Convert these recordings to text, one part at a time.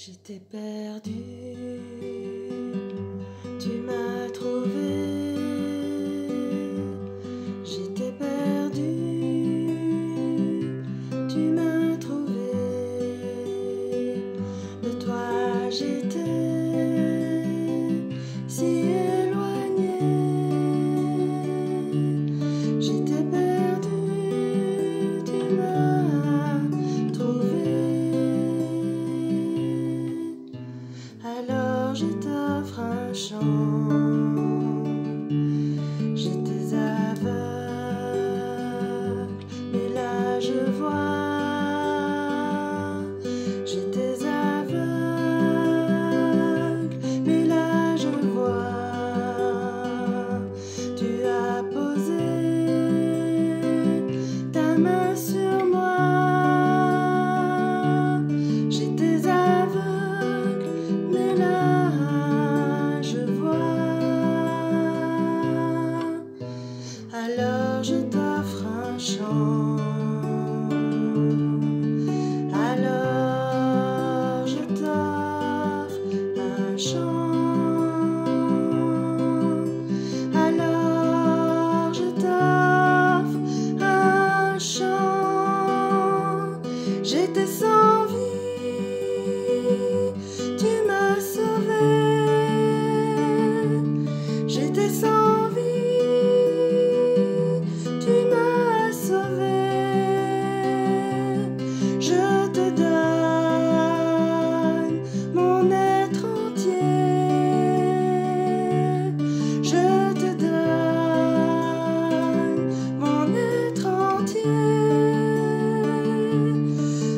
J'étais perdu, tu m'as trouvé. J'étais perdu, tu m'as trouvé. De toi j'étais si éloigné. J'étais perdu, tu m'as trouvé. Alors je t'offre un chant. J'étais aveugle, mais là je vois. J'étais aveugle, mais là je vois. Tu as posé ta main sur moi. J'étais aveugle, mais là je vois. Alors je t'offre un chant. Alors je t'offre un chant. Alors je t'offre un chant. J'étais sans vie, tu m'as sauvé. J'étais sans vie, tu m'as sauvé. Je te donne mon être entier. Je te donne mon être entier.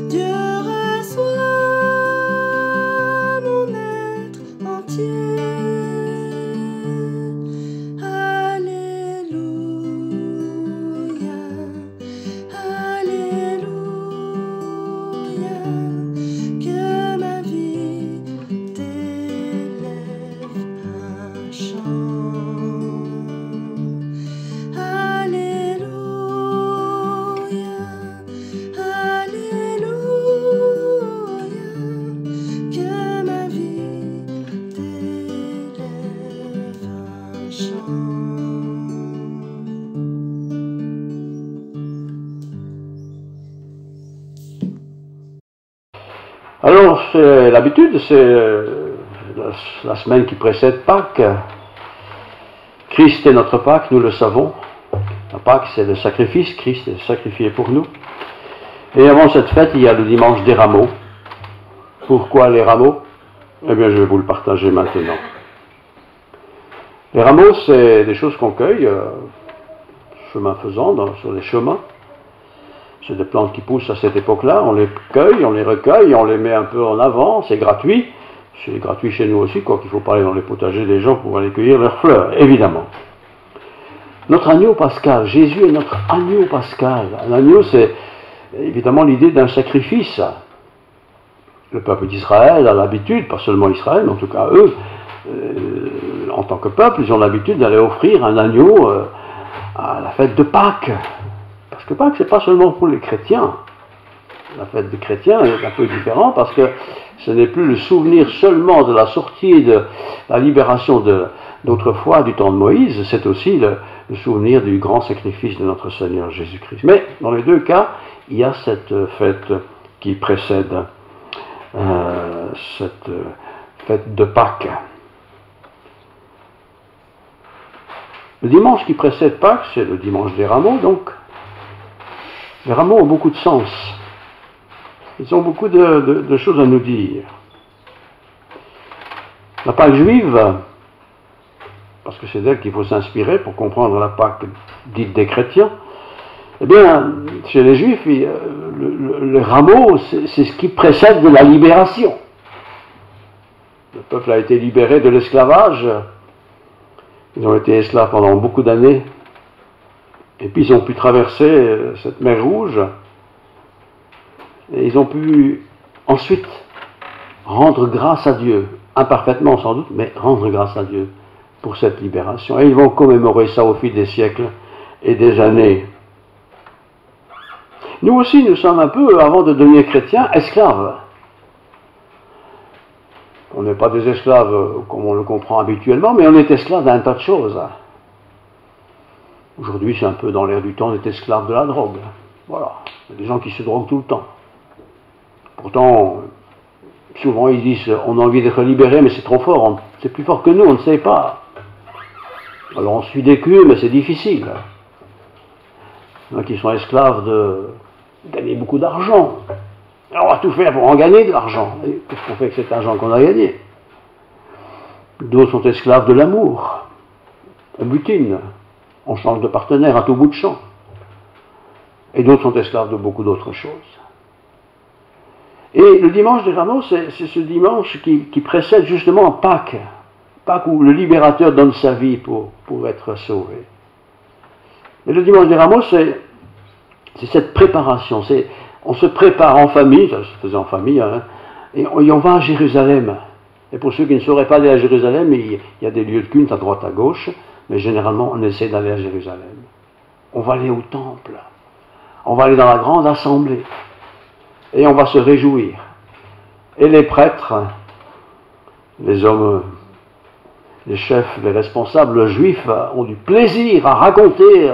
Dieu reçoit mon être entier. Alléluia, Alléluia, que ma vie t'élève un chant. Alléluia, Alléluia, que ma vie t'élève un chant. Alors, c'est l'habitude, c'est la semaine qui précède Pâques. Christ est notre Pâques, nous le savons. La Pâques, c'est le sacrifice, Christ est sacrifié pour nous. Et avant cette fête, il y a le dimanche des rameaux. Pourquoi les rameaux? Eh bien, je vais vous le partager maintenant. Les rameaux, c'est des choses qu'on cueille, chemin faisant, sur les chemins. C'est des plantes qui poussent à cette époque-là, on les cueille, on les recueille, on les met un peu en avant, c'est gratuit. C'est gratuit chez nous aussi, quoi qu'il faut pas aller dans les potagers des gens pour aller cueillir leurs fleurs, évidemment. Notre agneau pascal, Jésus est notre agneau pascal. Un agneau, c'est évidemment l'idée d'un sacrifice. Le peuple d'Israël a l'habitude, pas seulement Israël, mais en tout cas eux, en tant que peuple, ils ont l'habitude d'aller offrir un agneau à la fête de Pâques. Parce que Pâques, c'est pas seulement pour les chrétiens. La fête des chrétiens est un peu différente parce que ce n'est plus le souvenir seulement de la sortie, de la libération d'autrefois du temps de Moïse, c'est aussi le souvenir du grand sacrifice de notre Seigneur Jésus-Christ. Mais dans les deux cas, il y a cette fête qui précède cette fête de Pâques. Le dimanche qui précède Pâques, c'est le dimanche des rameaux, donc. Les rameaux ont beaucoup de sens. Ils ont beaucoup de choses à nous dire. La Pâque juive, parce que c'est d'elle qu'il faut s'inspirer pour comprendre la Pâque dite des chrétiens, eh bien, chez les Juifs, le rameau, c'est ce qui précède de la libération. Le peuple a été libéré de l'esclavage. Ils ont été esclaves pendant beaucoup d'années. Et puis ils ont pu traverser cette mer Rouge, et ils ont pu ensuite rendre grâce à Dieu, imparfaitement sans doute, mais rendre grâce à Dieu pour cette libération. Et ils vont commémorer ça au fil des siècles et des années. Nous aussi, nous sommes un peu, avant de devenir chrétiens, esclaves. On n'est pas des esclaves comme on le comprend habituellement, mais on est esclave d'un tas de choses. Aujourd'hui, c'est un peu dans l'air du temps, on est esclave de la drogue. Voilà. Il y a des gens qui se droguent tout le temps. Pourtant, souvent ils disent on a envie d'être libéré, mais c'est trop fort, c'est plus fort que nous, on ne sait pas. Alors on suit des cures, mais c'est difficile. Il y en a qui sont esclaves de gagner beaucoup d'argent. Alors on va tout faire pour en gagner de l'argent. Et qu'est-ce qu'on fait avec cet argent qu'on a gagné? D'autres sont esclaves de l'amour. On butine. On change de partenaire à tout bout de champ. Et d'autres sont esclaves de beaucoup d'autres choses. Et le dimanche de Ramos, c'est ce dimanche qui précède justement Pâques. Pâques où le libérateur donne sa vie pour être sauvé. Et le dimanche de Ramos, c'est cette préparation. On se prépare en famille, ça se faisait en famille, hein, et on va à Jérusalem. Et pour ceux qui ne sauraient pas aller à Jérusalem, il y a des lieux de culte à droite, à gauche, mais généralement on essaie d'aller à Jérusalem. On va aller au temple. On va aller dans la grande assemblée. Et on va se réjouir. Et les prêtres, les hommes, les chefs, les responsables juifs ont du plaisir à raconter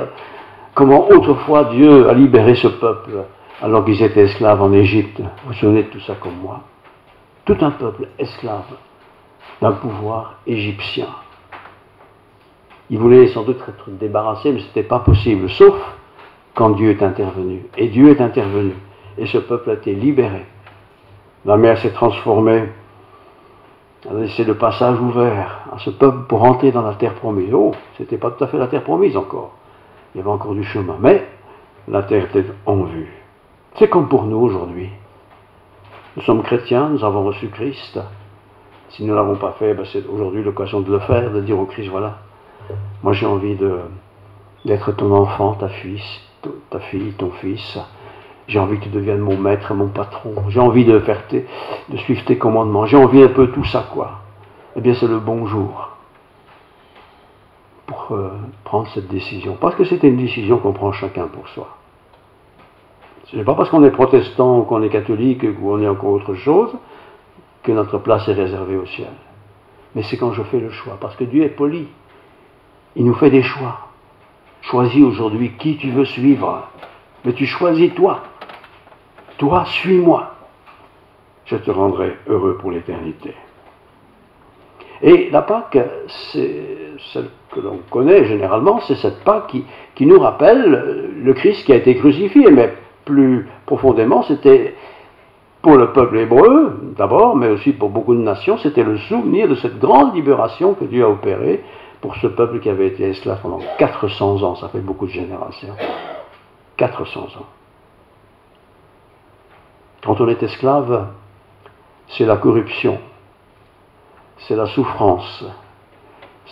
comment autrefois Dieu a libéré ce peuple alors qu'ils étaient esclaves en Égypte. Vous vous souvenez de tout ça comme moi? Tout un peuple esclave d'un pouvoir égyptien. Ils voulaient sans doute être débarrassés, mais ce n'était pas possible, sauf quand Dieu est intervenu. Et Dieu est intervenu. Et ce peuple a été libéré. La mer s'est transformée. Elle a laissé le passage ouvert à ce peuple pour entrer dans la terre promise. Oh, ce n'était pas tout à fait la terre promise encore. Il y avait encore du chemin. Mais la terre était en vue. C'est comme pour nous aujourd'hui. Nous sommes chrétiens, nous avons reçu Christ. Si nous ne l'avons pas fait, c'est aujourd'hui l'occasion de le faire, de dire au Christ, voilà, moi j'ai envie d'être ton enfant, ta fille, ton fils. J'ai envie que tu deviennes mon maître, mon patron. J'ai envie de suivre tes commandements. J'ai envie un peu tout ça, quoi. Eh bien, c'est le bon jour pour prendre cette décision. Parce que c'est une décision qu'on prend chacun pour soi. Ce n'est pas parce qu'on est protestant ou qu'on est catholique ou on est encore autre chose que notre place est réservée au ciel. Mais c'est quand je fais le choix. Parce que Dieu est poli. Il nous fait des choix. Choisis aujourd'hui qui tu veux suivre. Mais tu choisis toi. Toi, suis-moi. Je te rendrai heureux pour l'éternité. Et la Pâque, c'est celle que l'on connaît généralement, c'est cette Pâque qui nous rappelle le Christ qui a été crucifié. Mais plus profondément, c'était pour le peuple hébreu, d'abord, mais aussi pour beaucoup de nations, c'était le souvenir de cette grande libération que Dieu a opérée pour ce peuple qui avait été esclave pendant 400 ans. Ça fait beaucoup de générations. 400 ans. Quand on est esclave, c'est la corruption, c'est la souffrance,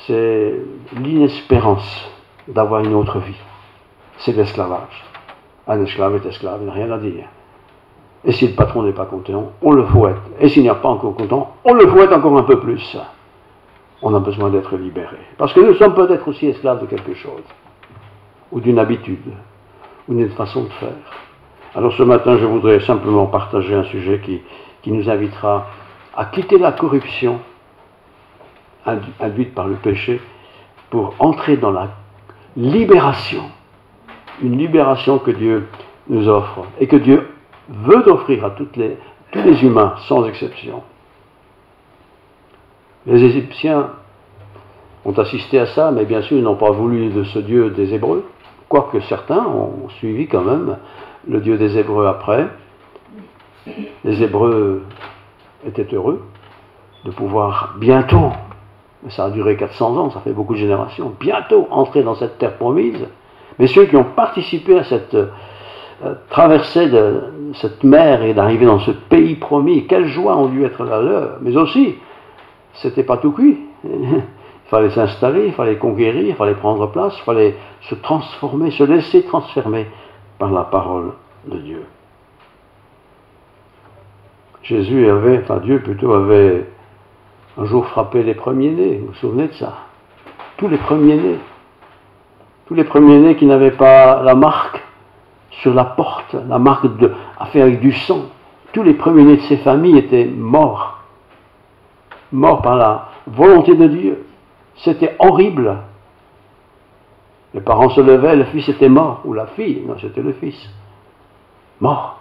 c'est l'inespérance d'avoir une autre vie. C'est l'esclavage. Un esclave est esclave, il n'a rien à dire. Et si le patron n'est pas content, on le fouette. Et s'il n'est pas encore content, on le fouette encore un peu plus. On a besoin d'être libéré. Parce que nous sommes peut-être aussi esclaves de quelque chose, ou d'une habitude, ou d'une façon de faire. Alors ce matin, je voudrais simplement partager un sujet qui nous invitera à quitter la corruption induite par le péché pour entrer dans la libération. Une libération que Dieu nous offre et que Dieu veut offrir à tous les humains, sans exception. Les Égyptiens ont assisté à ça, mais bien sûr, ils n'ont pas voulu de ce Dieu des Hébreux, quoique certains ont suivi quand même le Dieu des Hébreux après. Les Hébreux étaient heureux de pouvoir bientôt, ça a duré 400 ans, ça fait beaucoup de générations, bientôt entrer dans cette terre promise. Mais ceux qui ont participé à cette traversée de cette mer et d'arriver dans ce pays promis, quelle joie ont dû être la leur. Mais aussi, c'était pas tout cuit. Il fallait s'installer, il fallait conquérir, il fallait prendre place, il fallait se transformer, se laisser transformer par la parole de Dieu. Dieu plutôt avait un jour frappé les premiers-nés, vous vous souvenez de ça? Tous les premiers-nés. Tous les premiers-nés qui n'avaient pas la marque sur la porte, la marque à faire avec du sang. Tous les premiers-nés de ces familles étaient morts. mort par la volonté de Dieu. C'était horrible. Les parents se levaient, le fils était mort, ou la fille, non, c'était le fils. Mort.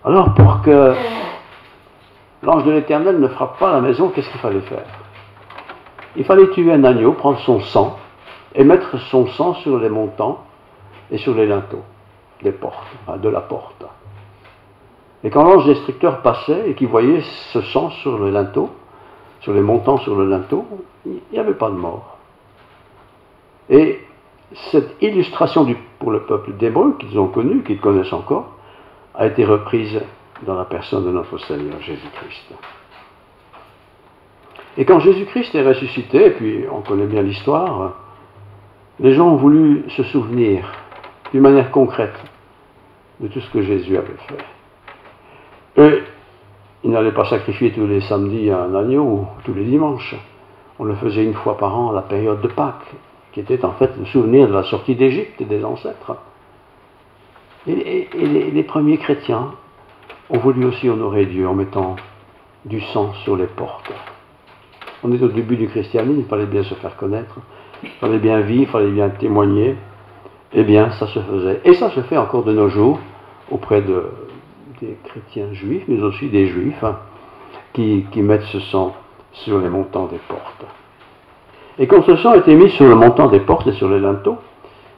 Alors, pour que l'ange de l'Éternel ne frappe pas la maison, qu'est-ce qu'il fallait faire? Il fallait tuer un agneau, prendre son sang, et mettre son sang sur les montants et sur les linteaux des portes, de la porte. Et quand l'ange destructeur passait et qu'il voyait ce sang sur le linteau, sur les montants sur le linteau, il n'y avait pas de mort. Et cette illustration pour le peuple d'Hébreu, qu'ils ont connu, qu'ils connaissent encore, a été reprise dans la personne de notre Seigneur Jésus-Christ. Et quand Jésus-Christ est ressuscité, et puis on connaît bien l'histoire, les gens ont voulu se souvenir d'une manière concrète de tout ce que Jésus avait fait. Et ils n'allaient pas sacrifier tous les samedis un agneau ou tous les dimanches. On le faisait une fois par an à la période de Pâques, qui était en fait le souvenir de la sortie d'Égypte et des ancêtres. Et les premiers chrétiens ont voulu aussi honorer Dieu en mettant du sang sur les portes. On est au début du christianisme, il fallait bien se faire connaître, il fallait bien vivre, il fallait bien témoigner. Eh bien, ça se faisait. Et ça se fait encore de nos jours auprès des chrétiens juifs, mais aussi des juifs qui mettent ce sang sur les montants des portes. Et quand ce sang était mis sur le montant des portes et sur les linteaux,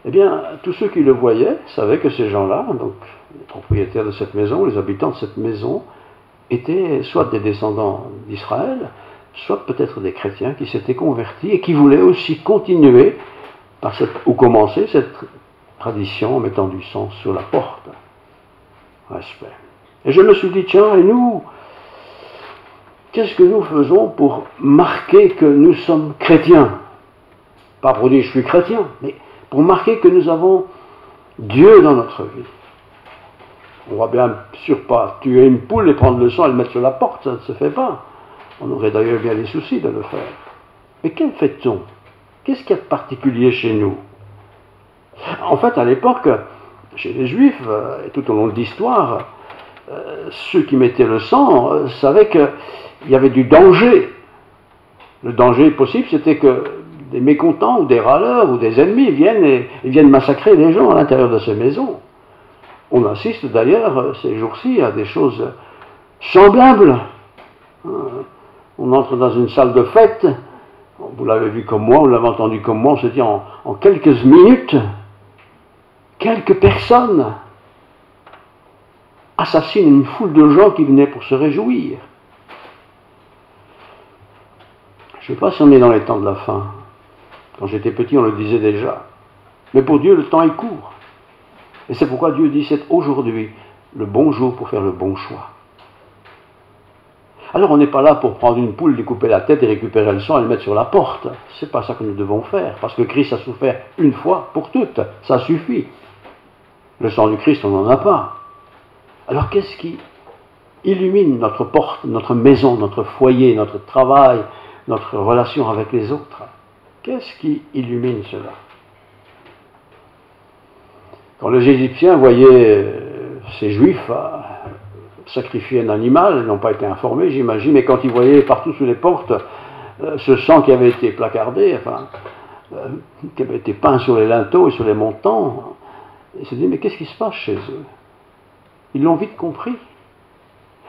eh bien, tous ceux qui le voyaient savaient que ces gens-là, donc les propriétaires de cette maison, les habitants de cette maison, étaient soit des descendants d'Israël, soit peut-être des chrétiens qui s'étaient convertis et qui voulaient aussi continuer ou commencer cette tradition en mettant du sang sur la porte. Respect. Et je me suis dit, tiens, et nous, qu'est-ce que nous faisons pour marquer que nous sommes chrétiens? Pas pour dire je suis chrétien, mais pour marquer que nous avons Dieu dans notre vie. On va bien sûr pas tuer une poule et prendre le sang et le mettre sur la porte, ça ne se fait pas. On aurait d'ailleurs bien des soucis de le faire. Mais qu'en fait-on? Qu'est-ce qu'il y a de particulier chez nous? En fait, à l'époque, chez les Juifs, et tout au long de l'histoire, ceux qui mettaient le sang savaient qu'il y avait du danger. Le danger possible, c'était que des mécontents ou des râleurs ou des ennemis viennent massacrer les gens à l'intérieur de ces maisons. On assiste d'ailleurs ces jours-ci à des choses semblables. On entre dans une salle de fête, vous l'avez vu comme moi, vous l'avez entendu comme moi, on se dit en quelques minutes, quelques personnes assassinent une foule de gens qui venaient pour se réjouir. Je ne sais pas si on est dans les temps de la fin. Quand j'étais petit, on le disait déjà. Mais pour Dieu, le temps est court. Et c'est pourquoi Dieu dit, c'est aujourd'hui le bon jour pour faire le bon choix. Alors on n'est pas là pour prendre une poule, lui couper la tête et récupérer le sang et le mettre sur la porte. C'est pas ça que nous devons faire, parce que Christ a souffert une fois pour toutes. Ça suffit. Le sang du Christ, on n'en a pas. Alors qu'est-ce qui illumine notre porte, notre maison, notre foyer, notre travail, notre relation avec les autres? Qu'est-ce qui illumine cela? Quand les Égyptiens voyaient ces Juifs sacrifier un animal, ils n'ont pas été informés, j'imagine, mais quand ils voyaient partout sous les portes ce sang qui avait été placardé, qui avait été peint sur les linteaux et sur les montants, ils se disaient, mais qu'est-ce qui se passe chez eux? Ils l'ont vite compris.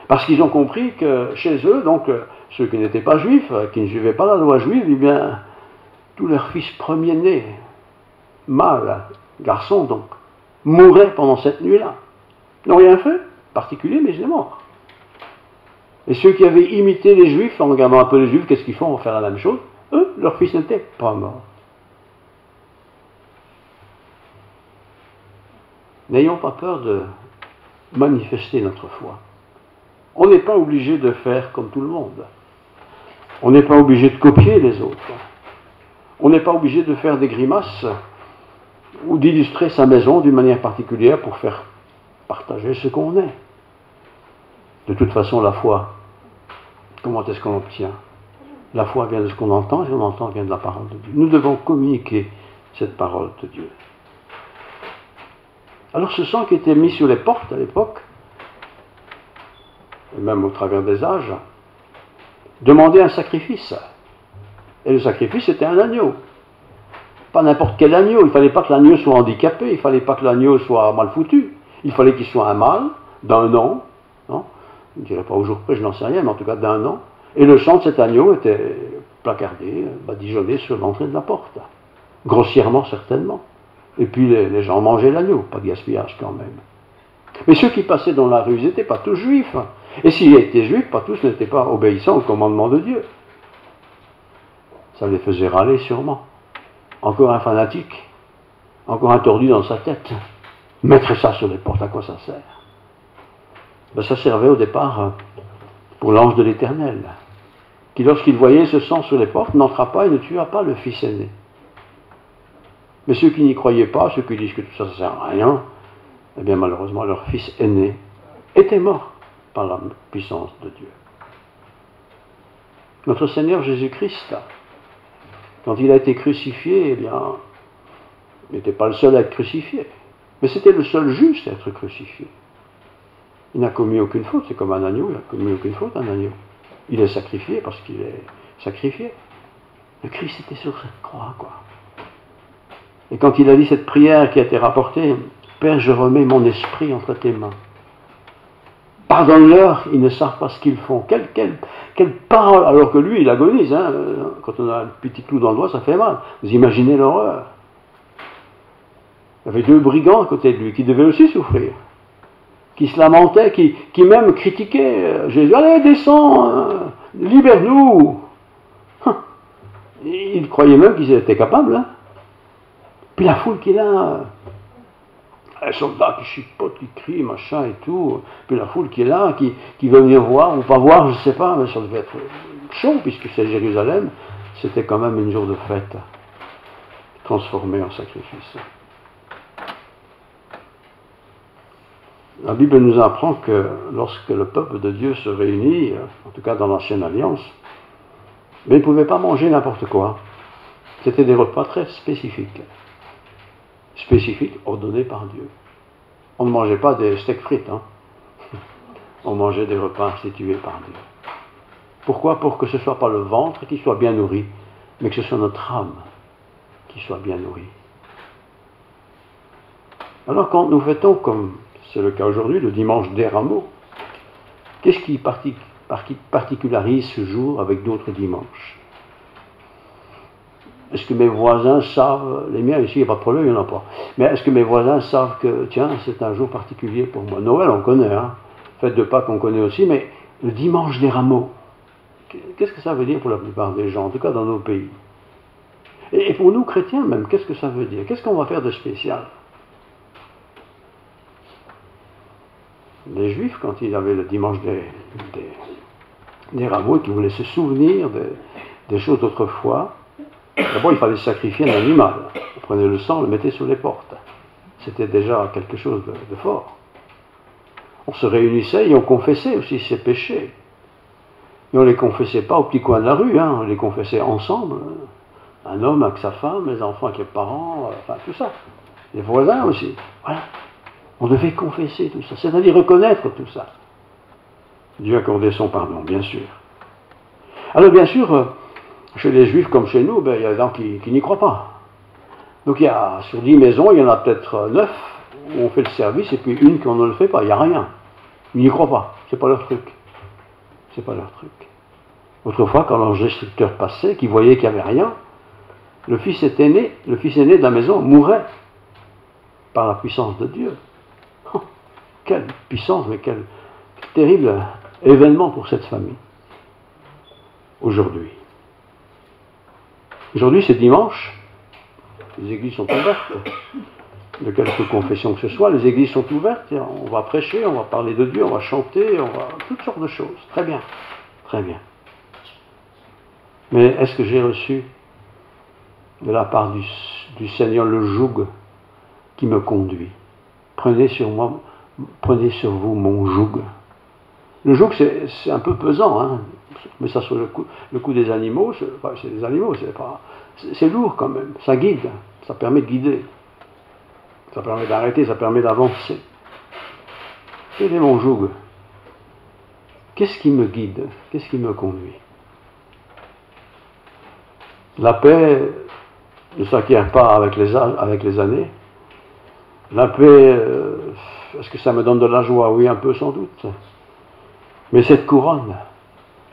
Parce qu'ils ont compris que chez eux, donc ceux qui n'étaient pas juifs, qui ne suivaient pas la loi juive, eh bien, tous leurs fils premiers-nés, mâles, garçons donc, mouraient pendant cette nuit-là. Ils n'ont rien fait, particulier, mais ils sont morts. Et ceux qui avaient imité les juifs, en regardant un peu les juifs, qu'est-ce qu'ils font? On va faire la même chose. Eux, leurs fils n'étaient pas morts. N'ayons pas peur de manifester notre foi. On n'est pas obligé de faire comme tout le monde. On n'est pas obligé de copier les autres. On n'est pas obligé de faire des grimaces ou d'illustrer sa maison d'une manière particulière pour faire partager ce qu'on est. De toute façon, la foi, comment est-ce qu'on l'obtient? La foi vient de ce qu'on entend, et ce qu'on entend vient de la parole de Dieu. Nous devons communiquer cette parole de Dieu. Alors ce sang qui était mis sur les portes à l'époque, et même au travers des âges, demandaient un sacrifice. Et le sacrifice, c'était un agneau. Pas n'importe quel agneau. Il ne fallait pas que l'agneau soit handicapé, il ne fallait pas que l'agneau soit mal foutu. Il fallait qu'il soit un mâle d'un an, non, je ne dirais pas au jour près, je n'en sais rien, mais en tout cas d'un an. Et le sang de cet agneau était placardé, badigeonné sur l'entrée de la porte. Grossièrement, certainement. Et puis les gens mangeaient l'agneau, pas de gaspillage quand même. Mais ceux qui passaient dans la rue, ils n'étaient pas tous juifs. Et s'ils étaient juifs, pas tous n'étaient pas obéissants au commandement de Dieu. Ça les faisait râler sûrement. Encore un fanatique, encore un tordu dans sa tête. Mettre ça sur les portes, à quoi ça sert? Ben, ça servait au départ pour l'ange de l'Éternel, qui lorsqu'il voyait ce sang sur les portes, n'entra pas et ne tua pas le fils aîné. Mais ceux qui n'y croyaient pas, ceux qui disent que tout ça ne sert à rien, eh bien malheureusement leur fils aîné était mort par la puissance de Dieu. Notre Seigneur Jésus-Christ, quand il a été crucifié, eh bien, il n'était pas le seul à être crucifié, mais c'était le seul juste à être crucifié. Il n'a commis aucune faute, c'est comme un agneau, il n'a commis aucune faute, un agneau. Il est sacrifié parce qu'il est sacrifié. Le Christ était sur cette croix, quoi. Et quand il a dit cette prière qui a été rapportée, « Père, je remets mon esprit entre tes mains. Pardonne-leur, ils ne savent pas ce qu'ils font. » Quelle parole, alors que lui, il agonise. Hein. Quand on a un petit clou dans le doigt, ça fait mal. Vous imaginez l'horreur. Il y avait deux brigands à côté de lui qui devaient aussi souffrir, qui se lamentaient, qui même critiquaient Jésus. « Allez, descends, libère-nous !» Ils croyaient même qu'ils étaient capables. Hein. Puis la foule qui est là, les soldats qui chipotent, qui crient, machin et tout. Puis la foule qui est là, qui veut venir voir ou pas voir, je ne sais pas, mais ça devait être chaud puisque c'est Jérusalem. C'était quand même une jour de fête, transformée en sacrifice. La Bible nous apprend que lorsque le peuple de Dieu se réunit, en tout cas dans l'Ancienne Alliance, mais ils ne pouvaient pas manger n'importe quoi. C'était des repas très spécifiques. Spécifiques, ordonnés par Dieu. On ne mangeait pas des steaks frites, hein. On mangeait des repas institués par Dieu. Pourquoi? Pour que ce ne soit pas le ventre qui soit bien nourri, mais que ce soit notre âme qui soit bien nourrie. Alors quand nous fêtons, comme c'est le cas aujourd'hui, le dimanche des Rameaux, qu'est-ce qui particularise ce jour avec d'autres dimanches? Est-ce que mes voisins savent, les miens ici, il n'y a pas de problème, il n'y en a pas, mais est-ce que mes voisins savent que, tiens, c'est un jour particulier pour moi? Noël, on connaît, hein, fête de Pâques, on connaît aussi, mais le dimanche des Rameaux, qu'est-ce que ça veut dire pour la plupart des gens, en tout cas dans nos pays? Et pour nous, chrétiens même, qu'est-ce que ça veut dire? Qu'est-ce qu'on va faire de spécial? Les Juifs, quand ils avaient le dimanche des Rameaux, qui voulaient se souvenir des choses d'autrefois, d'abord, il fallait sacrifier un animal. On prenait le sang, on le mettait sur les portes. C'était déjà quelque chose de fort. On se réunissait et on confessait aussi ses péchés. Et on ne les confessait pas au petit coin de la rue, hein. On les confessait ensemble. Un homme avec sa femme, les enfants avec les parents, enfin tout ça. Les voisins aussi. Voilà. On devait confesser tout ça, c'est-à-dire reconnaître tout ça. Dieu accordait son pardon, bien sûr. Alors bien sûr, chez les Juifs comme chez nous, il y a des gens qui n'y croient pas. Donc il y a, sur 10 maisons, il y en a peut-être 9 où on fait le service et puis une qu'on ne le fait pas, il n'y a rien. Ils n'y croient pas, c'est pas leur truc. C'est pas leur truc. Autrefois, quand l'enregistreur passait, qui voyait qu'il n'y avait rien, le fils aîné de la maison mourait par la puissance de Dieu. Oh, quelle puissance, mais quel terrible événement pour cette famille. Aujourd'hui, c'est dimanche, les églises sont ouvertes, de quelque confession que ce soit, les églises sont ouvertes, et on va prêcher, on va parler de Dieu, on va chanter, on va toutes sortes de choses. Très bien, très bien. Mais est-ce que j'ai reçu de la part du Seigneur le joug qui me conduit? Prenez sur vous mon joug. Le joug, c'est un peu pesant, hein. Mais ça sur le coup des animaux, c'est des animaux, c'est lourd quand même, ça guide, ça permet de guider, ça permet d'arrêter, ça permet d'avancer. Quel est mon joug? Qu'est-ce qui me guide? Qu'est-ce qui me conduit? La paix ne s'acquiert pas avec les années. La paix, est-ce que ça me donne de la joie? Oui, un peu sans doute. Mais cette couronne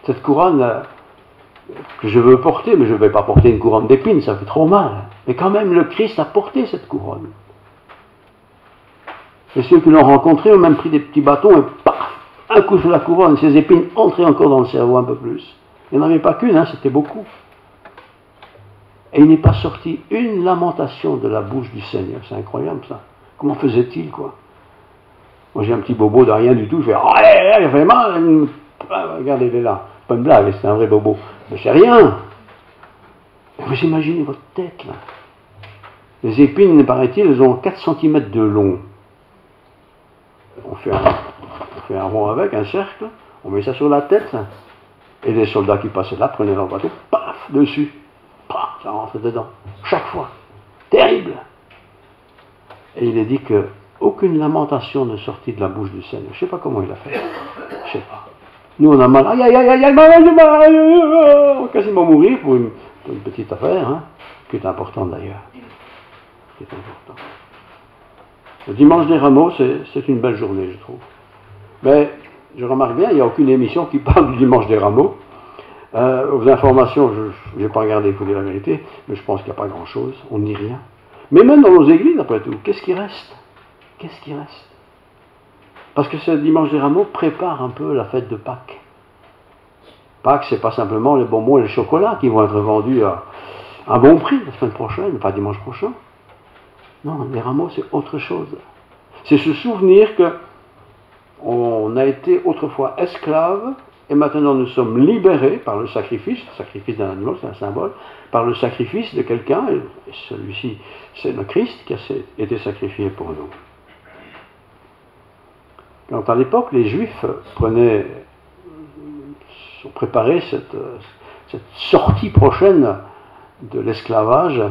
que je veux porter, mais je ne vais pas porter une couronne d'épines, ça fait trop mal. Mais quand même, le Christ a porté cette couronne. Et ceux qui l'ont rencontré ont même pris des petits bâtons et paf, un coup sur la couronne, ces épines entraient encore dans le cerveau un peu plus. Il n'y en avait pas qu'une, hein, c'était beaucoup. Et il n'est pas sorti une lamentation de la bouche du Seigneur. C'est incroyable ça. Comment faisait-il, quoi? Moi j'ai un petit bobo de rien du tout, je fais « Oh, il fait mal !» Regardez, il est là. Pas une blague, c'est un vrai bobo. Mais c'est rien. Mais vous imaginez votre tête, là. Les épines, paraît-il, elles ont 4 cm de long. On fait un rond avec, un cercle, on met ça sur la tête, là. Et les soldats qui passaient là prenaient leur bateau, paf, dessus. Paf, ça rentre dedans. Chaque fois. Terrible. Et il est dit que aucune lamentation ne sortit de la bouche du Seigneur. Je ne sais pas comment il a fait. Je ne sais pas. Nous, on a mal. Aïe, aïe, aïe, aïe, on va quasiment mourir pour une petite affaire, hein, qui est importante d'ailleurs. Qui est important. Le dimanche des rameaux, c'est une belle journée, je trouve. Mais je remarque bien, il n'y a aucune émission qui parle du dimanche des rameaux. Aux informations, je n'ai pas regardé, il faut dire la vérité, mais je pense qu'il n'y a pas grand-chose, on n'y rien. Mais même dans nos églises, après tout, qu'est-ce qui reste? Qu'est-ce qui reste? Parce que ce dimanche des rameaux prépare un peu la fête de Pâques. Pâques, c'est pas simplement les bonbons et les chocolats qui vont être vendus à un bon prix la semaine prochaine, pas dimanche prochain. Non, les rameaux, c'est autre chose. C'est se souvenir que on a été autrefois esclaves et maintenant nous sommes libérés par le sacrifice d'un animal, c'est un symbole, par le sacrifice de quelqu'un, et celui-ci, c'est le Christ qui a été sacrifié pour nous. Quand à l'époque, les Juifs préparaient cette sortie prochaine de l'esclavage,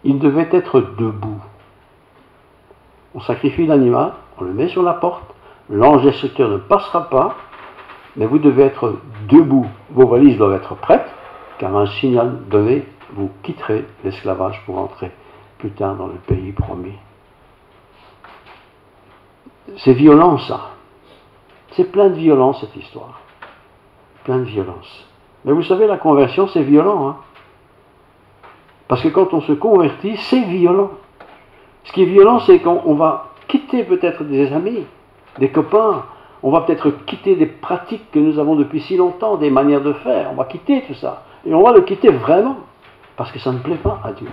ils devaient être debout. On sacrifie l'animal, on le met sur la porte, l'ange destructeur ne passera pas, mais vous devez être debout. Vos valises doivent être prêtes, car un signal donné, vous quitterez l'esclavage pour entrer plus tard dans le pays promis. C'est violent, ça. C'est plein de violence, cette histoire. Plein de violence. Mais vous savez, la conversion, c'est violent. Hein? Parce que quand on se convertit, c'est violent. Ce qui est violent, c'est qu'on va quitter peut-être des amis, des copains. On va peut-être quitter des pratiques que nous avons depuis si longtemps, des manières de faire. On va quitter tout ça. Et on va le quitter vraiment. Parce que ça ne plaît pas à Dieu.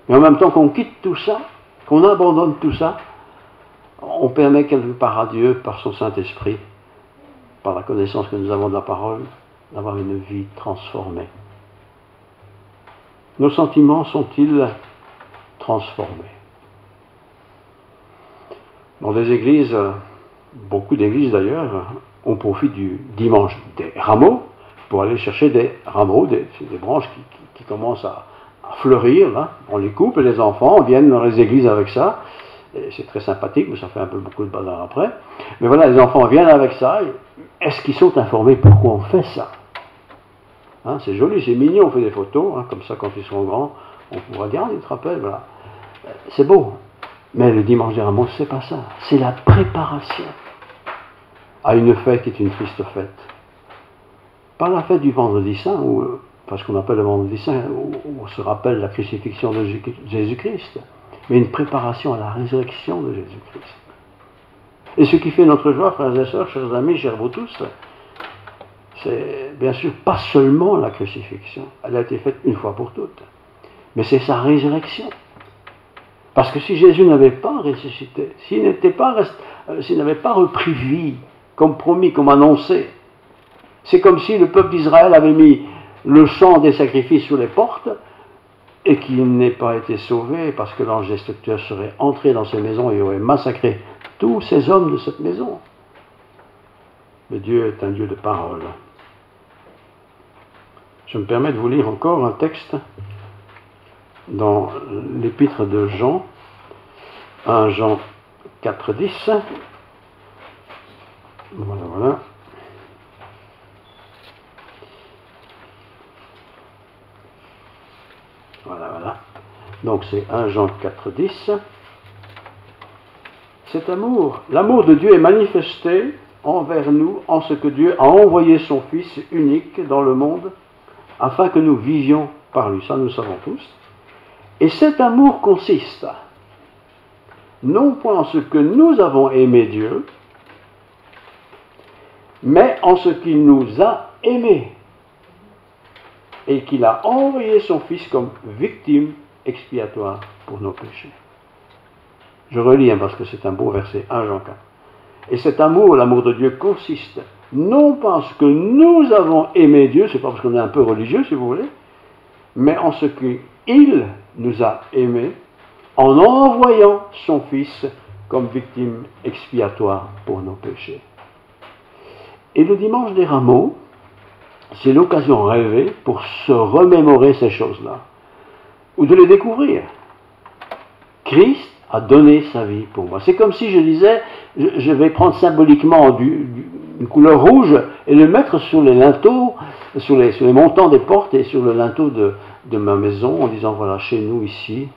Et en même temps qu'on quitte tout ça, qu'on abandonne tout ça, on permet quelque part à Dieu, par son Saint-Esprit, par la connaissance que nous avons de la parole, d'avoir une vie transformée. Nos sentiments sont-ils transformés? Dans des églises, beaucoup d'églises d'ailleurs, on profite du dimanche des rameaux pour aller chercher des rameaux, des branches qui commencent à fleurir. Là. On les coupe et les enfants viennent dans les églises avec ça. Et c'est très sympathique, mais ça fait un peu beaucoup de bazar après. Mais voilà, les enfants viennent avec ça. Est-ce qu'ils sont informés pourquoi on fait ça? Hein, c'est joli, c'est mignon, on fait des photos, hein, comme ça quand ils seront grands, on pourra dire, ils te rappellent, voilà. C'est beau. Mais le dimanche des rameaux, c'est pas ça. C'est la préparation à une fête qui est une triste fête. Pas la fête du vendredi saint, parce qu'on appelle le vendredi saint, où on se rappelle la crucifixion de Jésus-Christ, mais une préparation à la résurrection de Jésus-Christ. Et ce qui fait notre joie, frères et sœurs, chers amis, chers vous tous, c'est bien sûr pas seulement la crucifixion, elle a été faite une fois pour toutes, mais c'est sa résurrection. Parce que si Jésus n'avait pas ressuscité, s'il n'avait pas repris vie, comme promis, comme annoncé, c'est comme si le peuple d'Israël avait mis le sang des sacrifices sur les portes et qu'il n'ait pas été sauvé parce que l'ange destructeur serait entré dans ces maisons et aurait massacré tous ces hommes de cette maison. Mais Dieu est un Dieu de parole. Je me permets de vous lire encore un texte dans l'épître de Jean, 1 Jean 4,10. Voilà. Donc c'est 1 Jean 4, 10. Cet amour, l'amour de Dieu est manifesté envers nous en ce que Dieu a envoyé son Fils unique dans le monde afin que nous vivions par lui. Ça, nous le savons tous. Et cet amour consiste non point en ce que nous avons aimé Dieu, mais en ce qu'il nous a aimés et qu'il a envoyé son Fils comme victime expiatoire pour nos péchés. Je relis parce que c'est un beau verset, 1 Jean 4. Et cet amour, l'amour de Dieu, consiste non pas en ce que nous avons aimé Dieu, c'est pas parce qu'on est un peu religieux si vous voulez, mais en ce qu'il nous a aimés en envoyant son Fils comme victime expiatoire pour nos péchés. Et le dimanche des Rameaux, c'est l'occasion rêvée pour se remémorer ces choses-là, ou de les découvrir. Christ a donné sa vie pour moi. C'est comme si je disais, je vais prendre symboliquement une couleur rouge et le mettre sur les linteaux, sur les montants des portes et sur le linteau de ma maison, en disant, voilà, chez nous ici,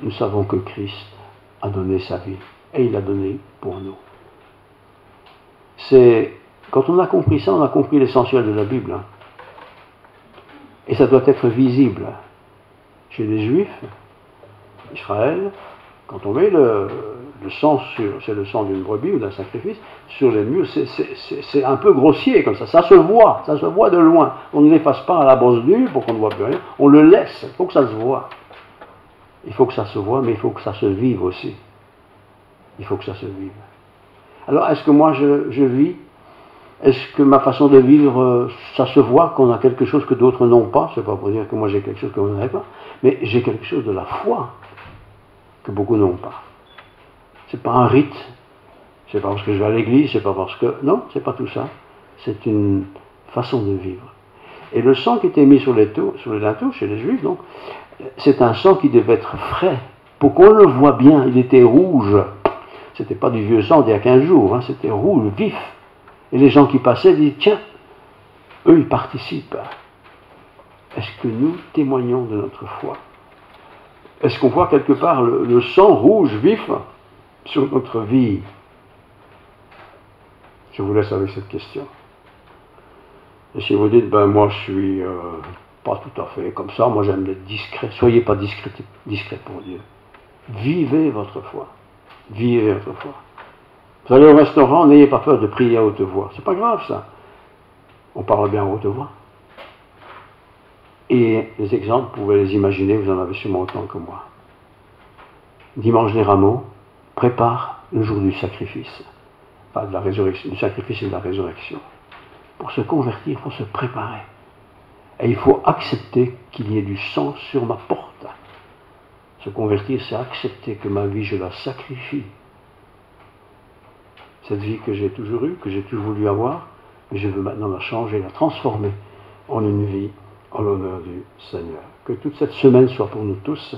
nous savons que Christ a donné sa vie, et il l'a donné pour nous. Quand on a compris ça, on a compris l'essentiel de la Bible. Et ça doit être visible. Chez les Juifs, Israël, quand on met le sang c'est le sang d'une brebis ou d'un sacrifice, sur les murs, c'est un peu grossier comme ça se voit de loin. On ne l'efface pas à la brosse dure pour qu'on ne voit plus rien, on le laisse, il faut que ça se voie. Il faut que ça se voie, mais il faut que ça se vive aussi. Il faut que ça se vive. Alors, est-ce que moi je vis? Est-ce que ma façon de vivre, ça se voit qu'on a quelque chose que d'autres n'ont pas? C'est pas pour dire que moi j'ai quelque chose que vous n'avez pas, mais j'ai quelque chose de la foi que beaucoup n'ont pas. C'est pas un rite, c'est pas parce que je vais à l'église, c'est pas parce que... Non, c'est pas tout ça. C'est une façon de vivre. Et le sang qui était mis sur les linteaux, chez les Juifs, donc, c'est un sang qui devait être frais, pour qu'on le voit bien. Il était rouge. C'était pas du vieux sang d'il y a 15 jours, hein, c'était rouge, vif. Et les gens qui passaient disaient, tiens, eux ils participent. Est-ce que nous témoignons de notre foi? Est-ce qu'on voit quelque part le sang rouge, vif, sur notre vie? Je vous laisse avec cette question. Et si vous dites, ben moi je suis pas tout à fait comme ça, moi j'aime être discret, soyez pas discret pour Dieu. Vivez votre foi. Vivez votre foi. Vous allez au restaurant, n'ayez pas peur de prier à haute voix. C'est pas grave ça. On parle bien à haute voix. Et les exemples, vous pouvez les imaginer, vous en avez sûrement autant que moi. Dimanche des Rameaux prépare le jour du sacrifice. Pas de la résurrection, du sacrifice et de la résurrection. Pour se convertir, il faut se préparer. Et il faut accepter qu'il y ait du sang sur ma porte. Se convertir, c'est accepter que ma vie, je la sacrifie. Cette vie que j'ai toujours eue, que j'ai toujours voulu avoir, mais je veux maintenant la changer, la transformer en une vie en l'honneur du Seigneur. Que toute cette semaine soit pour nous tous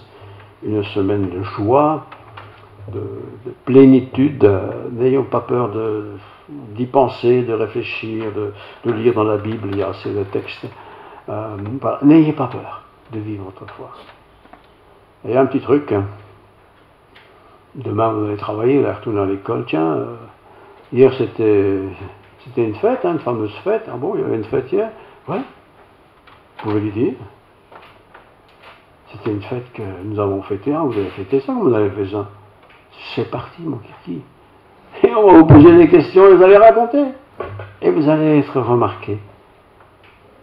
une semaine de joie, de plénitude. N'ayons pas peur d'y penser, de réfléchir, de lire dans la Bible, il y a assez de textes. Voilà. N'ayez pas peur de vivre votre foi. Et un petit truc, hein. Demain vous allez travailler, vous allez retourner à l'école, tiens, hier c'était une fête, hein, une fameuse fête, ah bon, il y avait une fête hier? Ouais, vous pouvez lui dire. C'était une fête que nous avons fêtée, hein, vous avez fêté ça, vous avez fait ça. C'est parti, mon kiki. Et on va vous poser des questions et vous allez raconter. Et vous allez être remarqué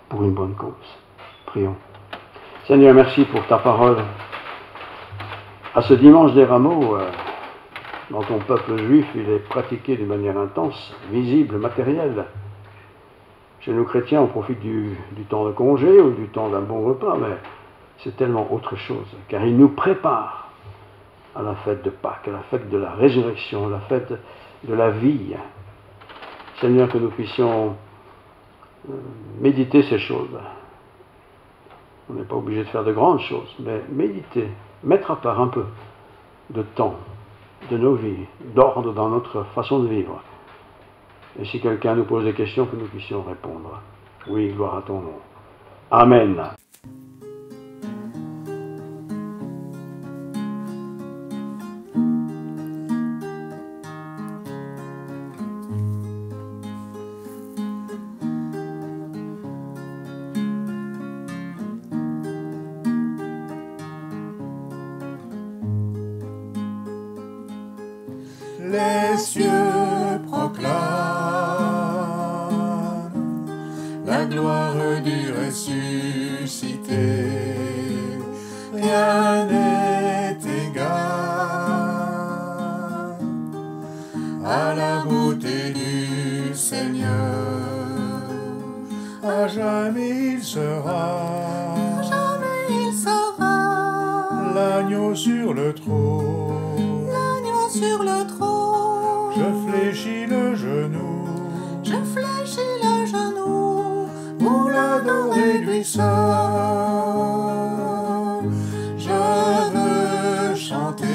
pour une bonne cause. Prions. Seigneur, merci pour ta parole. À ce dimanche des Rameaux, dans ton peuple juif, il est pratiqué d'une manière intense, visible, matérielle. Chez nous chrétiens, on profite du temps de congé ou du temps d'un bon repas, mais c'est tellement autre chose, car il nous prépare à la fête de Pâques, à la fête de la résurrection, à la fête de la vie. Seigneur, que nous puissions méditer ces choses. On n'est pas obligé de faire de grandes choses, mais méditer, mettre à part un peu de temps, de nos vies, d'ordre dans notre façon de vivre. Et si quelqu'un nous pose des questions, que nous puissions répondre. Oui, gloire à ton nom. Amen. la gloire du ressuscité. Rien n'est égal à la beauté du Seigneur. À jamais il sera, l'agneau sur le trône, sur le trône. je fléchis le genou, pour l'adorer lui seul. Je veux chanter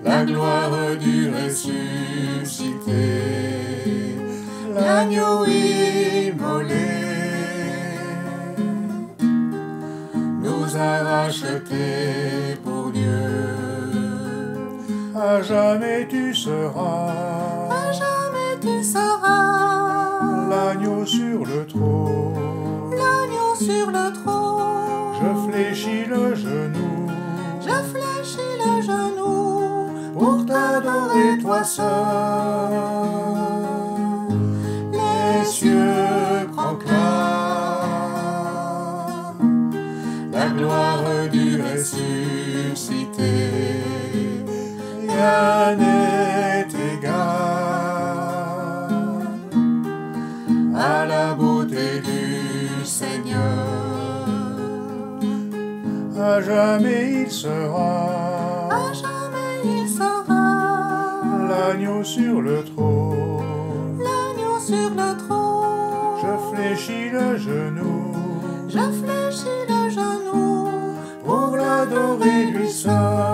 la gloire du ressuscité, l'agneau immolé nous a rachetés pour Dieu. À jamais tu seras, l'agneau sur le trône, je fléchis le genou, pour t'adorer toi seul. Les cieux proclament la gloire du ressuscité. Rien n'est égal à la beauté du Seigneur. À jamais il sera, l'agneau sur le trône, je fléchis le genou, pour l'adorer lui seul.